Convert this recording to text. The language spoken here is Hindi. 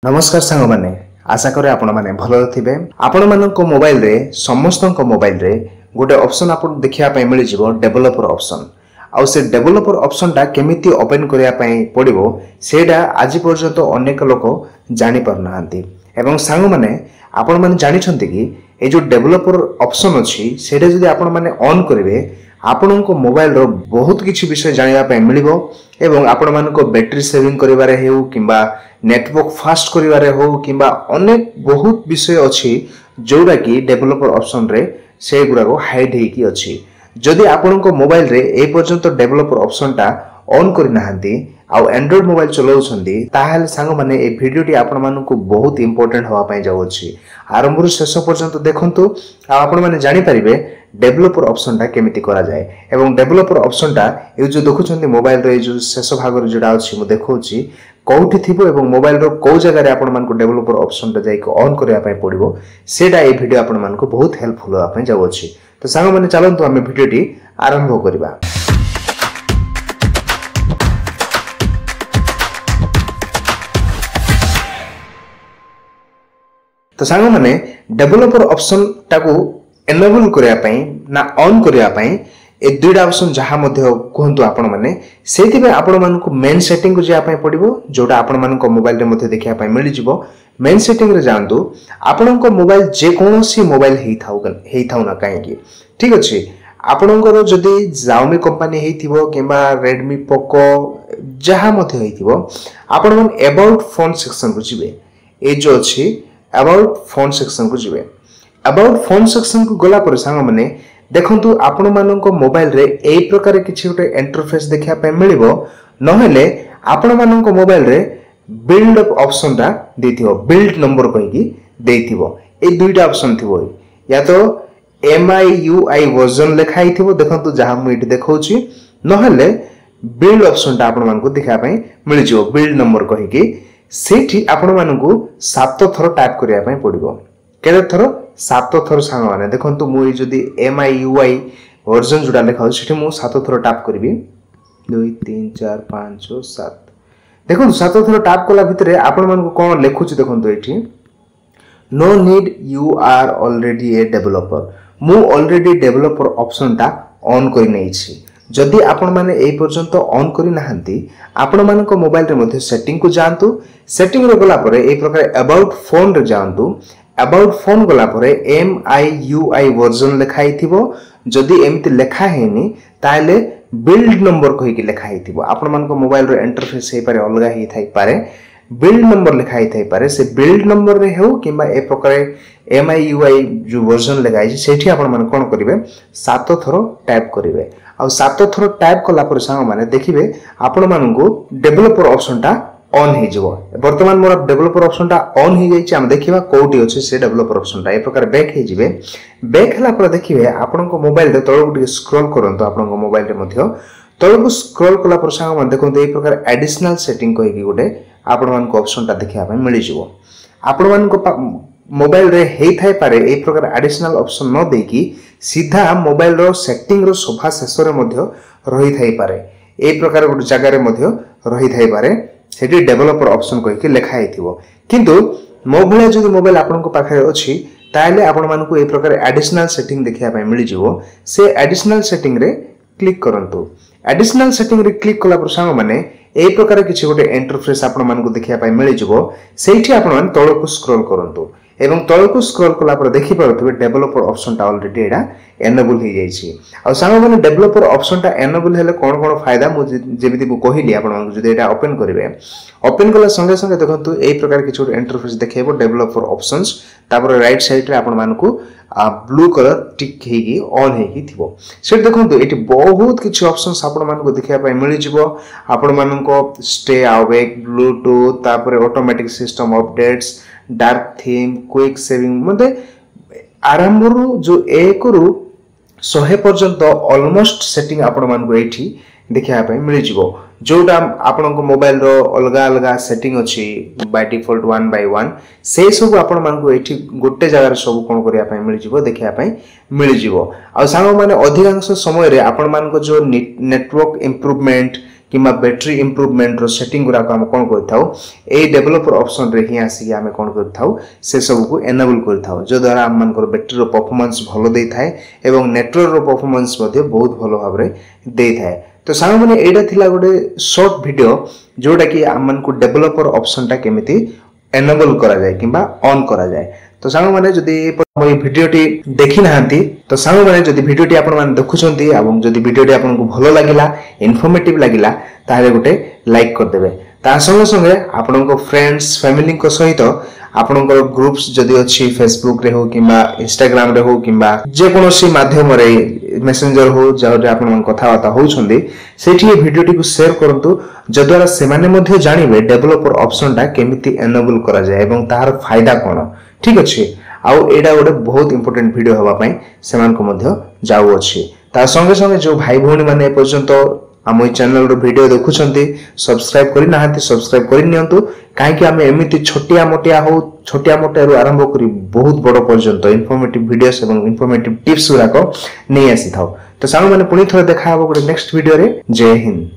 नमस्कार सांग माने आशा करे आपण माने भलो थिबे आपण मानको मोबाइल रे समस्तन मोबाइल रे गोटे ऑप्शन आपण देखिया पय मिलि जिवो डेवलपर ऑप्शन आ से डेवलपर ऑप्शन टा केमिति ओपन करिया पय पडिबो सेडा आज पर्यंत अनेक लोक जानि पर नाहंती एवं सांग माने आपण माने जानि छंती कि ए जो डेवलपर ऑप्शन अछि सेडा जदि आपण माने ऑन करिवे आपण को मोबाइल रो बहुत किछि विषय जानिया पय मिलिबो एवं आपण मानको बैटरी सेविंग करिवारे हेउ किबा नेटवर्क फास्ट करिवारे हो किबा अनेक बहुत विषय अछि जोडा कि डेवलपर ऑप्शन रे से गुराको हाइड हेकी अछि जदि आपण को मोबाइल रे ए पर्यंत डेवलपर ऑप्शन टा ऑन करि नाहंती आ एंड्रॉइड मोबाइल चलाउछंदी ताहाले सांग माने ए वीडियोटी आपण मानको बहुत इंपोर्टेंट होवा पय जाउ अछि आरंभ रु शेष पर्यंत देखंतु आ आपण माने जानि परिबे डेवलपर ऑप्शन टा केमिति करा जाय एवं डेवलपर ऑप्शन टा ए जो देखुछंदी मोबाइल रे जो शेष भाग रे जोडा अछि मु देखौछि कोठी थिबो एवं मोबाइल रो को जगह रे आपण मानको डेवलपर ऑप्शन टा जाई ऑन करिया पय पडिबो सेटा ए वीडियो आपण मानको बहुत हेल्पफुल होवा पय जाउ अछि तो सांग माने चलंतु हम वीडियोटी आरंभ करिबा। तो सांग माने डेवलपर ऑप्शन टाको एनेबल करिया पय ना ऑन करिया पय ए दुईटा ऑप्शन जहां मध्ये कहंतु आपण माने सेति पे आपण मानको मेन सेटिंग को जिया पय पडिबो जोटा आपण मानको मोबाइल रे मध्ये देखिया पय मिलि जिवो मेन सेटिंग रे जानतु आपण को मोबाइल जे कोनोसी मोबाइल हेई थाउ ना काहे कि ठीक अछि आपण को जदी Xiaomi कंपनी हेइथिबो किबा Redmi Poco जहां मध्ये हेइथिबो आपण मन अबाउट फोन सेक्शन को जिवे ए जो अछि अबाउट फोन सेक्शन को जिवे अबाउट फोन सेक्शन को गला पर सांग माने देखंतु आपण मानको मोबाइल रे एई प्रकार किछि गोटे इंटरफेस देखिया पे मिलिबो नहेले आपण मानको मोबाइल रे बिल्ड ऑप्शन दा देथिबो बिल्ड नंबर कहि कि देथिबो ए दुईटा ऑप्शन थिबो या तो MIUI वर्जन लिखाई थिबो देखंतु जहां मु इट देखौछि नहेले बिल्ड ऑप्शन दा आपण मानको देखिया पे मिलि जिवो बिल्ड नंबर कहि कि सेठी आपण मानको 7 थरो टाइप करिया पे पडिबो केते थरो 7 थरो सांग माने देखंतु मु जदी MIUI वर्जन जुडा लेखाउ सेठी मु 7 थरो टाइप करबी 2 3 4 5 6 7 देखंतु 7 थरो टाइप कला भितरे आपण मानको कोन लेखुछि देखंतु एठी no need you are already a developer मु ऑलरेडी डेवलपर ऑप्शन टा ऑन करि नै छी जदि आपण माने ए पर्यंत ऑन करि नाहंती आपण मानको मोबाइल रे मध्ये सेटिंग को जानतु सेटिंग रे गला परे ए प्रकार अबाउट फोन रे जानतु अबाउट फोन गला परे MIUI वर्जन लिखाई थिबो जदि एमिति लेखा हेनी ताले बिल्ड नंबर कहि कि लेखाई थिबो आपण मानको मोबाइल रे इंटरफेस हे पारे अलगा ही थाई पारे बिल्ड नंबर लिखाई थाई पारे से बिल्ड नंबर रे हेउ किबा ए प्रकार MIUI जो वर्जन लगाई सेठी आपण माने कोन करिवे 7 थरो टाइप करिवे आ 7 थरो टाइप कला पर सांग माने देखिबे आपण मानको डेवलपर ऑप्शन टा ऑन हे जिवो वर्तमान मोर डेवलपर ऑप्शन टा ऑन हे जाई छी हम देखिबा कोठी अछि से डेवलपर ऑप्शन टा ए प्रकार बैक हे जिवे बैक हला पर देखिबे आपण को मोबाइल रे तळो गुटी स्क्रॉल करंतो आपण को मोबाइल रे मध्य तळो स्क्रॉल कला पर सांग माने देखंतो ए प्रकार एडिशनल सेटिंग कहि कि गुटे आपण मान को ऑप्शन टा देखिया पे मिलि जिवो आपण मान को मोबाइल रे हेई थाई पारे ए प्रकार एडिशनल ऑप्शन न देकी सीधा मोबाइल रो सेटिंग रो सोफा शेष रे मध्य रही थाई पारे ए प्रकार गुटे जगह रे मध्य रही थाई पारे सेठी डेवलपर ऑप्शन कहि कि लेखा हेथिबो किंतु मोबाइल जदि मोबाइल आपण को पाखरे अछि ताले आपण मानको ए प्रकार एडिशनल सेटिंग देखिया पे मिलि जिवो से एडिशनल सेटिंग रे क्लिक करंतु एडिशनल सेटिंग रे क्लिक कला पर सांग माने ए प्रकार किछि गोटे इंटरफेस आपण मानको देखिया पे मिलि जिवो सेठी आपण मान तळको स्क्रॉल करंतु एवं तळको स्क्रॉल कला पर देखि पारथबे डेवलपर ऑप्शन टा ऑलरेडी एडा एनेबल हो जाई छी आ सांग माने डेवलपर ऑप्शन टा एनेबल हेले कोन कोन फायदा मु जेबिति मु कहिली आपण मानको जदि एडा ओपन करिवे ओपन कला संगे संगे देखंतु ए प्रकार किछि गोटे इंटरफेस देखेबो डेवलपर ऑप्शंस तापर राइट साइड रे आपण मानको ब्लू कलर टिक हेगी ऑन हेगी थिबो से देखंतु एटी बहुत किछि ऑप्शंस आपण मानको देखिया पय मिलि जिवो आपण मानको स्टे अवेक ब्लूटूथ तापर automatic system updates dark theme quick saving म्हणजे आरंभ रु जो 1 रु 100 पर्यंत ऑलमोस्ट सेटिंग आपण मानको एठी देखिया पय मिलि जिवो जोटा आपण को मोबाइल रो अलगा अलगा सेटिंग अछि बाय डिफॉल्ट 1 बाय 1 से सब आपण मानको एठी गोटे जगह रे सब कोन करिया पय मिलि जिवो देखिया पय मिलि जिवो आ सांग माने अधिकांश समय रे आपण मानको जो नेटवर्क इंप्रूवमेंट किंबा बैटरी इंप्रूवमेंट रो सेटिंग गुरा को हम कोन करथाउ ए डेवलपर ऑप्शन रे ही आसी आमे कोन करथाउ से सब को एनेबल करथाउ जो द्वारा हम मानकर बैटरी रो परफॉर्मेंस भलो देई थाए एवं नेटवर्क रो परफॉर्मेंस मध्ये बहुत भलो भाबरे देई थाए। तो सांग माने एडा थिला गोटे शॉर्ट वीडियो जोटा कि हम मन को डेवलपर ऑप्शन टा केमिति एनेबल करा जाय किंबा ऑन करा जाय। तो सांग माने जदी ये वीडियोटी देखि नाहंती तो सांग माने जदी वीडियोटी आपण माने देखुछंती एवं जदी वीडियोटी आपण को भलो लागिला इन्फॉर्मेटिव लागिला ताहे गोटे लाइक कर देबे। ता संगे संगे आपण को फ्रेंड्स फैमिली को सहित आपण को ग्रुप्स जदी अछि फेसबुक रे हो किंबा इंस्टाग्राम रे हो किंबा जे कोनोसी माध्यम रे मेसेंजर हो जहाँ आपण मन कथा बाता होउछंदी सेठी वीडियोटी को शेयर करंतु जद्वारा से माने मध्ये जानिबे डेवलपर ऑप्शन टा केमिति एनेबल करा जाय एवं तार फायदा कोन। ठीक अछि आउ एडा गोटे बहुत इंपोर्टेंट वीडियो हवा पई सेमान को मध्ये जाउ अछि। ता संगे संगे जो भाई भौणी माने पर्यंत आम चैनल रो वीडियो देखुछंती सब्सक्राइब करि नाहंती सब्सक्राइब करि नियंतु काहे कि हमें एमिति छोटिया मोटिया रो आरंभ करी बहुत बड़ पर्यंत इन्फॉर्मेटिव वीडियोस एवं इन्फॉर्मेटिव टिप्स गुरा को नै आसी थाउ। तो सांग माने पुनी थोड़ा देखा हबो नेक्स्ट वीडियो रे। जय हिंद।